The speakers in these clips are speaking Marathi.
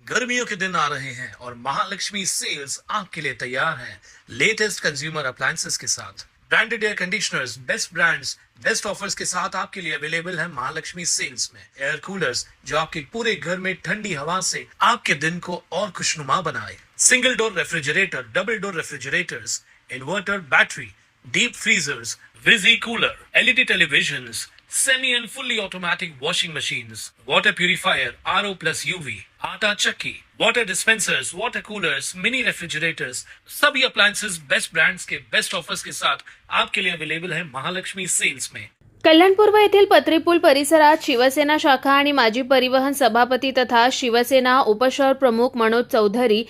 गर्मियों के दिन आ रहे हैं और महालक्ष्मी सेल्स आपके लिए तैयार है लेटेस्ट कंज्यूमर अप्लायंसेस के साथ। Branded air conditioners, best brands, best offers के साथ आपके लिए अवेलेबल है महालक्ष्मी सेल्स में। एयर कूलर्स जो आपके पूरे घर में ठंडी हवा से आपके दिन को और खुशनुमा बनाए। Single door refrigerator, double door refrigerators, inverter battery, deep freezers, Visi cooler, LED televisions, semi and fully automatic washing machines, water purifier, RO plus UV, आटा चक्की, water dispensers, water coolers, mini refrigerators, सभी appliances बेस्ट ब्रांड्स के बेस्ट ऑफर्स के साथ आपके लिए अवेलेबल है महालक्ष्मी सेल्स में। कल्याणपूर्व येथील पत्रीपूल परिसरात शिवसेना शाखा आणि माजी परिवहन सभापती तथा शिवसेना उपशहर प्रमुख मनोज चौधरी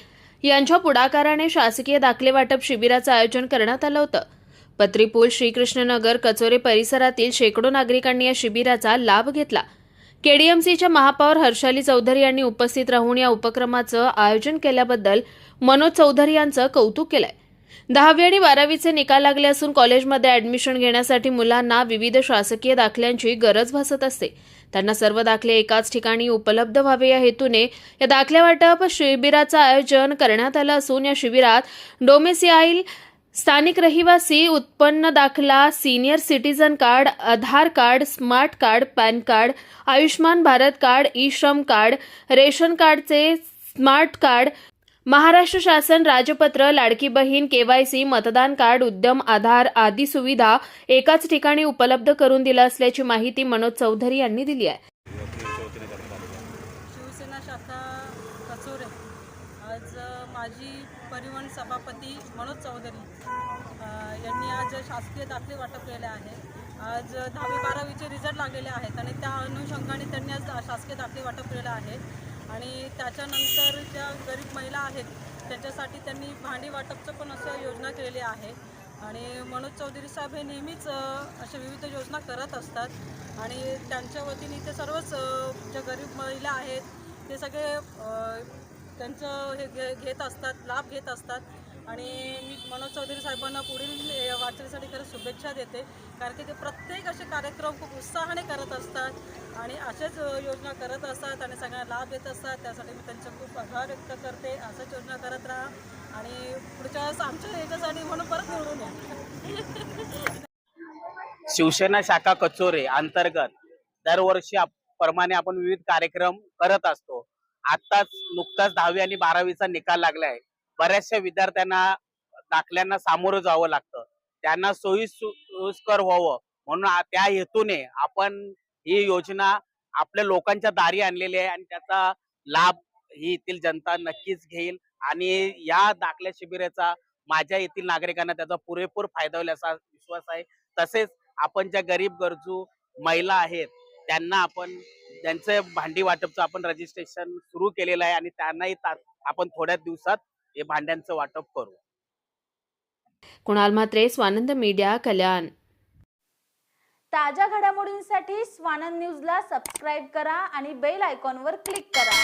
यांच्या पुढाकाराने शासकीय दाखले वाटप शिबिराचं आयोजन करण्यात आलं होतं। पत्रीपूल, श्रीकृष्णनगर, कचोरे परिसरातील शेकडो नागरिकांनी या शिबिराचा लाभ घेतला। केडीएमसीच्या महापौर हर्षाली चौधरी यांनी उपस्थित राहून या उपक्रमाचं आयोजन केल्याबद्दल मनोज चौधरी यांचं कौतुक केलंय। 10वी आणि 12वीचे निकाल लागले असून कॉलेजमध्ये ऍडमिशन घेण्यासाठी मुलांना विविध शासकीय दाखल्यांची गरज भासत असते। त्यांना सर्व दाखले एकाच ठिकाणी उपलब्ध व्हावे या हेतूने या दाखले वाटप शिबिराचं आयोजन करण्यात आलं असून या शिबिरात डोमेसियाईल, स्थानिक रहिवासी, उत्पन्न दाखला, senior citizen card, Aadhaar card, smart card, pan card, Ayushman Bharat card, E Shram card, ration कार्डचे स्मार्ट कार्ड, महाराष्ट्र शासन राजपत्र, लाडकी बहीण, केवायसी, मतदान कार्ड, उद्यम आधार आदी सुविधा एकाच ठिकाणी उपलब्ध करून दिल्या असल्याची माहिती मनोज चौधरी यांनी दिली आहे। शिवसेना शाखा कचोरे आज माजी परिवहन सभापती मनोज चौधरी यांनी आज शासकीय दाखले वाटप केले आहे। आज 10वी 12वीचे रिझल्ट लागलेले आहेत आणि त्या अनुषंगाने त्यांनी आज शासकीय दाखले वाटप केलेलं आहे आणि त्याच्यानंतर ज्या गरीब महिला आहेत त्यांच्यासाठी त्यांनी भांडी वाटपचं पण असं योजना केलेली आहे आणि मनोज चौधरी साहेब हे नेहमीच अशा विविध योजना करत असतात आणि त्यांच्या वतीने ते सर्वच ज्या गरीब महिला आहेत ते सगळे त्यांचं हे घेत असतात, लाभ घेत असतात आणि मी मनोज चौधरी साहेबांना पुढील वाटचालीसाठी खरंच शुभेच्छा देते, कारण की ते प्रत्येक असे कार्यक्रम खूप उत्साहाने करत असतात आणि अशाच योजना करत असतात आणि सगळ्यांना लाभ देत असतात। त्यासाठी मी त्यांचा खूप आभार व्यक्त करते। अशाच योजना करत राहा आणि पुढच्या वेळेस आमच्या याच्यासाठी म्हणून परत निवडून या। शिवसेना शाखा कचोरे अंतर्गत दरवर्षी प्रमाणे आपण विविध कार्यक्रम करत असतो। आताच नुकताच 10वी आणि 12वीचा निकाल लागलाय। बऱ्याचशा विद्यार्थ्यांना दाखल्यांना सामोरं जावं लागतं, त्यांना सोयीस्कर व्हावं म्हणून त्या हेतूने आपण ही योजना आपल्या लोकांच्या दारी आणलेली आहे आणि त्याचा लाभ ही येथील जनता नक्कीच घेईल आणि या दाखल्या शिबिराचा माझ्या येथील नागरिकांना त्याचा पुरेपूर फायदा होईल असा विश्वास आहे। तसेच आपण ज्या गरीब गरजू महिला आहेत त्यांना आपण त्यांचं भांडी वाटपचं आपण रजिस्ट्रेशन सुरू केलेलं आहे आणि त्यांनाही आपण थोड्या दिवसात हे भांड्यांचं वाटप करू। कुणाल म्हात्रे, स्वानंद मीडिया, कल्याण। ताज्या घडामोडींसाठी स्वानंद न्यूजला सबस्क्राईब करा आणि बेल आयकॉनवर क्लिक करा।